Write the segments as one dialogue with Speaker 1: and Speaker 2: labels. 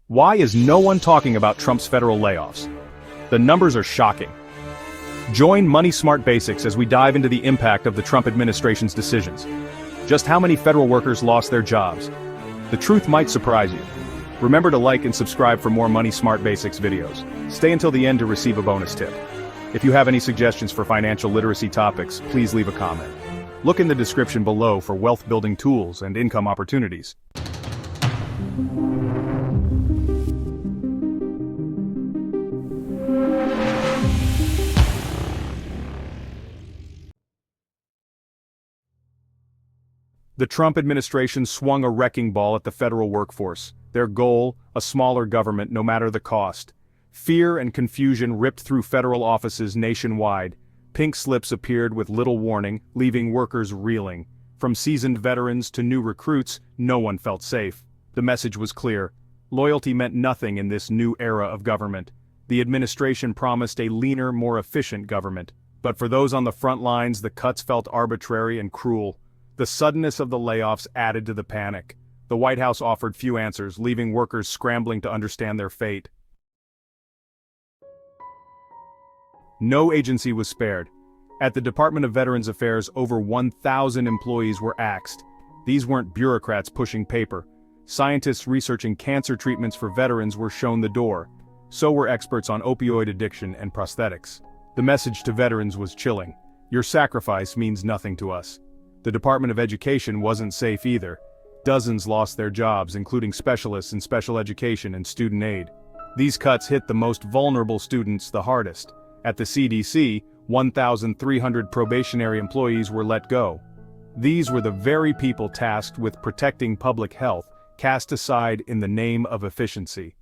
Speaker 1: Why is no one talking about Trump's federal layoffs? The numbers are shocking. Join Money Smart Basics as we dive into the impact of the Trump administration's decisions. Just how many federal workers lost their jobs? The truth might surprise you. Remember to like and subscribe for more Money Smart Basics videos. Stay until the end to receive a bonus tip. If you have any suggestions for financial literacy topics, please leave a comment. Look in the description below for wealth-building tools and income opportunities. The Trump administration swung a wrecking ball at the federal workforce. Their goal, a smaller government no matter the cost. Fear and confusion ripped through federal offices nationwide. Pink slips appeared with little warning, leaving workers reeling. From seasoned veterans to new recruits, no one felt safe. The message was clear. Loyalty meant nothing in this new era of government. The administration promised a leaner, more efficient government. But for those on the front lines, the cuts felt arbitrary and cruel. The suddenness of the layoffs added to the panic. The White House offered few answers, leaving workers scrambling to understand their fate. No agency was spared. At the Department of Veterans Affairs, over 1,000 employees were axed. These weren't bureaucrats pushing paper. Scientists researching cancer treatments for veterans were shown the door. So were experts on opioid addiction and prosthetics. The message to veterans was chilling. Your sacrifice means nothing to us. The Department of Education wasn't safe either. Dozens lost their jobs, including specialists in special education and student aid. These cuts hit the most vulnerable students the hardest. At the CDC, 1,300 probationary employees were let go. These were the very people tasked with protecting public health, cast aside in the name of efficiency.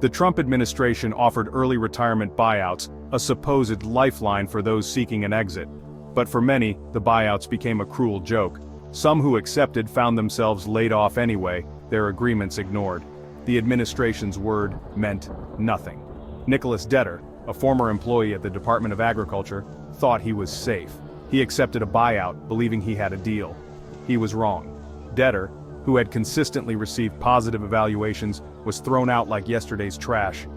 Speaker 1: The Trump administration offered early retirement buyouts, a supposed lifeline for those seeking an exit. But for many, the buyouts became a cruel joke. Some who accepted found themselves laid off anyway, their agreements ignored. The administration's word meant nothing. Nicholas Detter, a former employee at the Department of Agriculture, thought he was safe. He accepted a buyout, believing he had a deal. He was wrong. Detter, who had consistently received positive evaluations, was thrown out like yesterday's trash.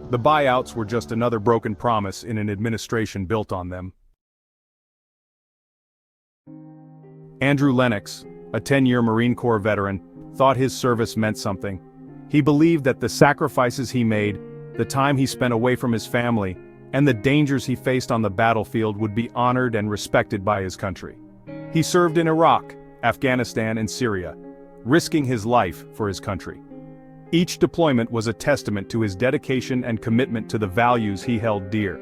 Speaker 1: The buyouts were just another broken promise in an administration built on them. Andrew Lennox, a 10-year Marine Corps veteran, thought his service meant something. He believed that the sacrifices he made, the time he spent away from his family, and the dangers he faced on the battlefield would be honored and respected by his country. He served in Iraq, Afghanistan, and Syria, risking his life for his country. Each deployment was a testament to his dedication and commitment to the values he held dear.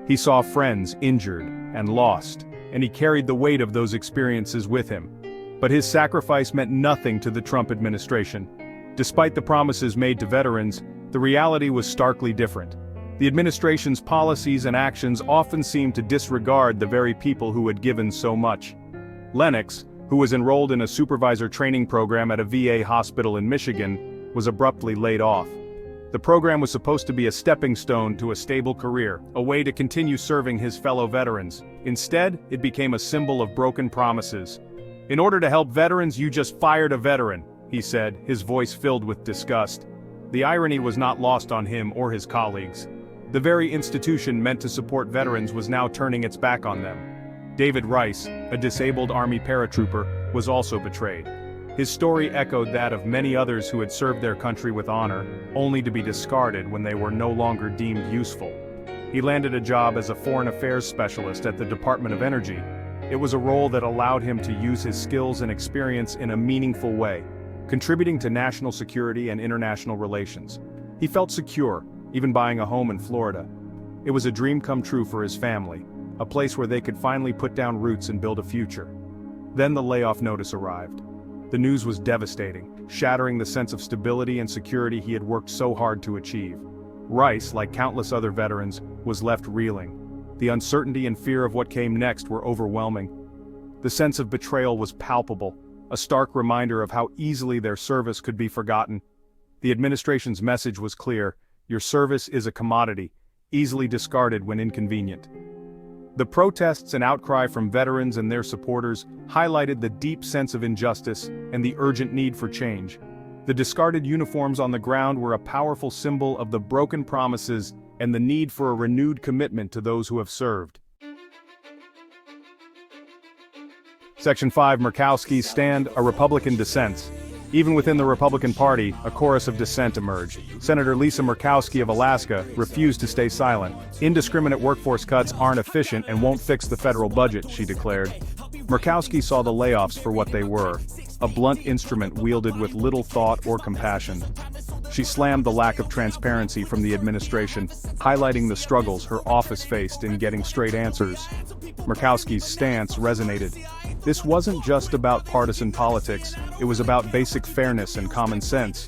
Speaker 1: He saw friends injured and lost, and he carried the weight of those experiences with him. But his sacrifice meant nothing to the Trump administration. Despite the promises made to veterans, the reality was starkly different. The administration's policies and actions often seemed to disregard the very people who had given so much. Lennox, who was enrolled in a supervisor training program at a VA hospital in Michigan, was abruptly laid off. The program was supposed to be a stepping stone to a stable career, a way to continue serving his fellow veterans. Instead, it became a symbol of broken promises. "In order to help veterans, you just fired a veteran," he said, his voice filled with disgust. The irony was not lost on him or his colleagues. The very institution meant to support veterans was now turning its back on them. David Rice, a disabled Army paratrooper, was also betrayed. His story echoed that of many others who had served their country with honor, only to be discarded when they were no longer deemed useful. He landed a job as a foreign affairs specialist at the Department of Energy. It was a role that allowed him to use his skills and experience in a meaningful way, contributing to national security and international relations. He felt secure, even buying a home in Florida. It was a dream come true for his family, a place where they could finally put down roots and build a future. Then the layoff notice arrived. The news was devastating, shattering the sense of stability and security he had worked so hard to achieve. Rice, like countless other veterans, was left reeling. The uncertainty and fear of what came next were overwhelming. The sense of betrayal was palpable, a stark reminder of how easily their service could be forgotten. The administration's message was clear: your service is a commodity, easily discarded when inconvenient. The protests and outcry from veterans and their supporters highlighted the deep sense of injustice and the urgent need for change. The discarded uniforms on the ground were a powerful symbol of the broken promises and the need for a renewed commitment to those who have served. Section 5. Murkowski's stand, a Republican dissents. Even within the Republican Party, a chorus of dissent emerged. Senator Lisa Murkowski of Alaska refused to stay silent. Indiscriminate workforce cuts aren't efficient and won't fix the federal budget, she declared. Murkowski saw the layoffs for what they were, a blunt instrument wielded with little thought or compassion. She slammed the lack of transparency from the administration, highlighting the struggles her office faced in getting straight answers. Murkowski's stance resonated. This wasn't just about partisan politics, it was about basic fairness and common sense.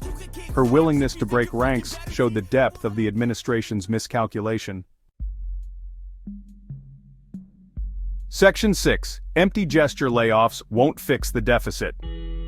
Speaker 1: Her willingness to break ranks showed the depth of the administration's miscalculation. Section 6. Empty gesture layoffs won't fix the deficit.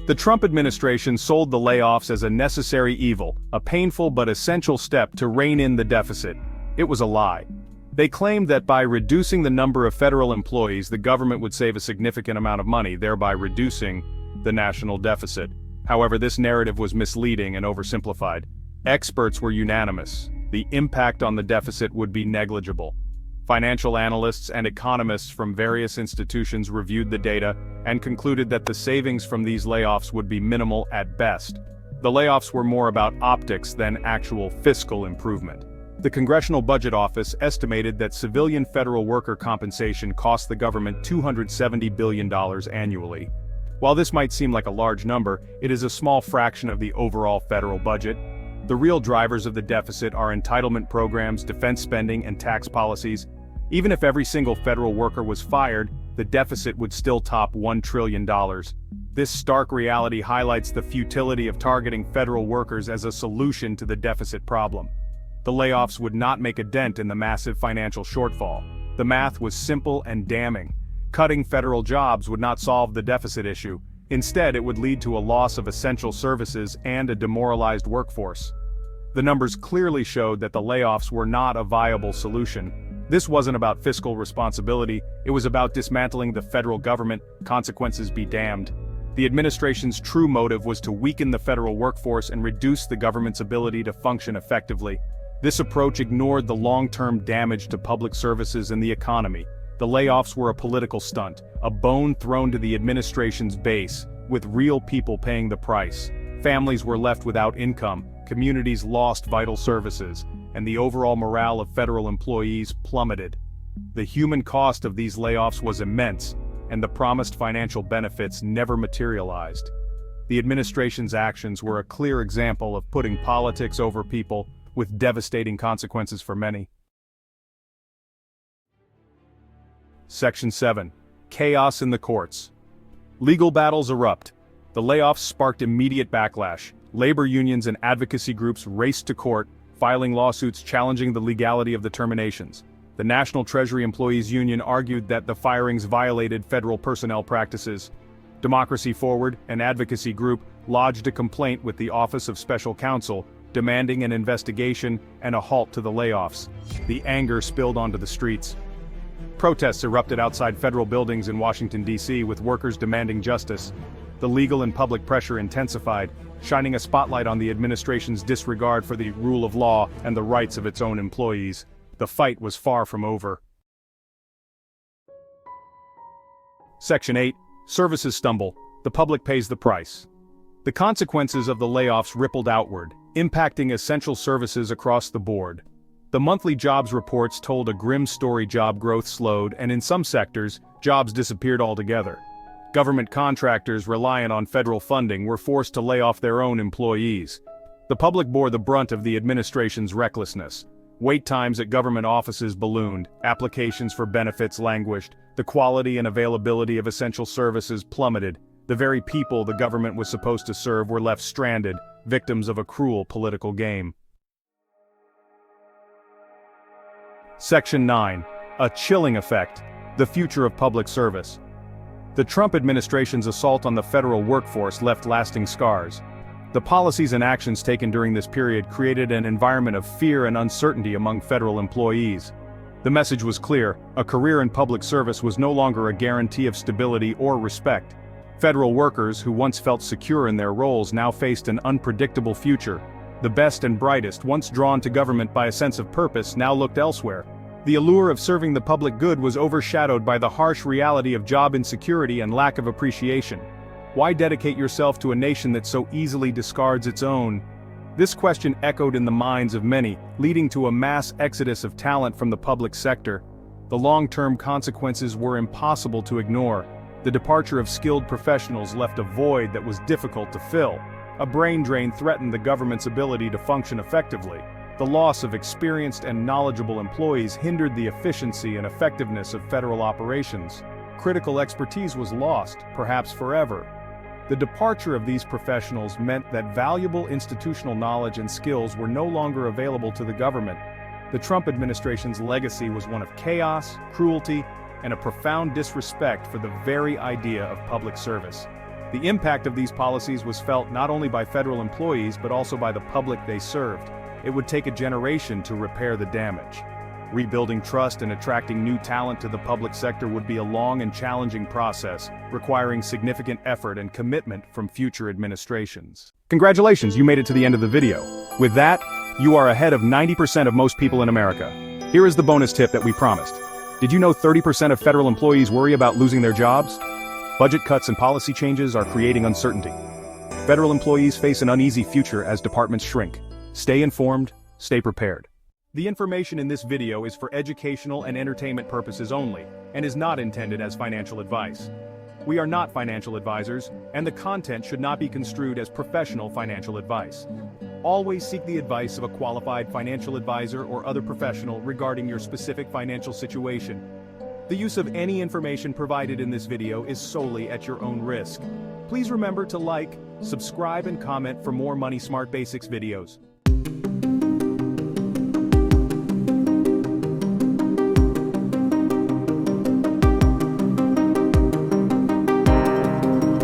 Speaker 1: The Trump administration sold the layoffs as a necessary evil, a painful but essential step to rein in the deficit. It was a lie. They claimed that by reducing the number of federal employees, the government would save a significant amount of money, thereby reducing the national deficit. However, this narrative was misleading and oversimplified. Experts were unanimous. The impact on the deficit would be negligible. Financial analysts and economists from various institutions reviewed the data and concluded that the savings from these layoffs would be minimal at best. The layoffs were more about optics than actual fiscal improvement. The Congressional Budget Office estimated that civilian federal worker compensation cost the government $270 billion annually. While this might seem like a large number, it is a small fraction of the overall federal budget. The real drivers of the deficit are entitlement programs, defense spending, and tax policies. Even if every single federal worker was fired, the deficit would still top $1 trillion. This stark reality highlights the futility of targeting federal workers as a solution to the deficit problem. The layoffs would not make a dent in the massive financial shortfall. The math was simple and damning. Cutting federal jobs would not solve the deficit issue. Instead, it would lead to a loss of essential services and a demoralized workforce. The numbers clearly showed that the layoffs were not a viable solution. This wasn't about fiscal responsibility, it was about dismantling the federal government, consequences be damned. The administration's true motive was to weaken the federal workforce and reduce the government's ability to function effectively. This approach ignored the long-term damage to public services and the economy. The layoffs were a political stunt, a bone thrown to the administration's base, with real people paying the price. Families were left without income, communities lost vital services, and the overall morale of federal employees plummeted. The human cost of these layoffs was immense, and the promised financial benefits never materialized. The administration's actions were a clear example of putting politics over people, with devastating consequences for many. Section 7. Chaos in the courts. Legal battles erupt. The layoffs sparked immediate backlash. Labor unions and advocacy groups raced to court, filing lawsuits challenging the legality of the terminations. The National Treasury Employees Union argued that the firings violated federal personnel practices. Democracy Forward, an advocacy group, lodged a complaint with the Office of Special Counsel, demanding an investigation and a halt to the layoffs. The anger spilled onto the streets. Protests erupted outside federal buildings in Washington, D.C., with workers demanding justice. The legal and public pressure intensified, shining a spotlight on the administration's disregard for the rule of law and the rights of its own employees. The fight was far from over. Section 8. Services stumble. The public pays the price. The consequences of the layoffs rippled outward, impacting essential services across the board. The monthly jobs reports told a grim story: job growth slowed, and in some sectors, jobs disappeared altogether. Government contractors reliant on federal funding were forced to lay off their own employees. The public bore the brunt of the administration's recklessness. Wait times at government offices ballooned, applications for benefits languished, the quality and availability of essential services plummeted. The very people the government was supposed to serve were left stranded, victims of a cruel political game. Section 9. A chilling effect. The future of public service. The Trump administration's assault on the federal workforce left lasting scars. The policies and actions taken during this period created an environment of fear and uncertainty among federal employees. The message was clear: a career in public service was no longer a guarantee of stability or respect. Federal workers who once felt secure in their roles now faced an unpredictable future. The best and brightest, once drawn to government by a sense of purpose, now looked elsewhere. The allure of serving the public good was overshadowed by the harsh reality of job insecurity and lack of appreciation. Why dedicate yourself to a nation that so easily discards its own? This question echoed in the minds of many, leading to a mass exodus of talent from the public sector. The long-term consequences were impossible to ignore. The departure of skilled professionals left a void that was difficult to fill. A brain drain threatened the government's ability to function effectively. The loss of experienced and knowledgeable employees hindered the efficiency and effectiveness of federal operations. Critical expertise was lost, perhaps forever. The departure of these professionals meant that valuable institutional knowledge and skills were no longer available to the government. The Trump administration's legacy was one of chaos, cruelty, and a profound disrespect for the very idea of public service. The impact of these policies was felt not only by federal employees but also by the public they served. It would take a generation to repair the damage. Rebuilding trust and attracting new talent to the public sector would be a long and challenging process, requiring significant effort and commitment from future administrations. Congratulations, you made it to the end of the video. With that, you are ahead of 90% of most people in America. Here is the bonus tip that we promised. Did you know 30% of federal employees worry about losing their jobs? Budget cuts and policy changes are creating uncertainty. Federal employees face an uneasy future as departments shrink. Stay informed, stay prepared. The information in this video is for educational and entertainment purposes only, and is not intended as financial advice. We are not financial advisors, and the content should not be construed as professional financial advice. Always seek the advice of a qualified financial advisor or other professional regarding your specific financial situation. The use of any information provided in this video is solely at your own risk. Please remember to like, subscribe, and comment for more Money Smart Basics videos.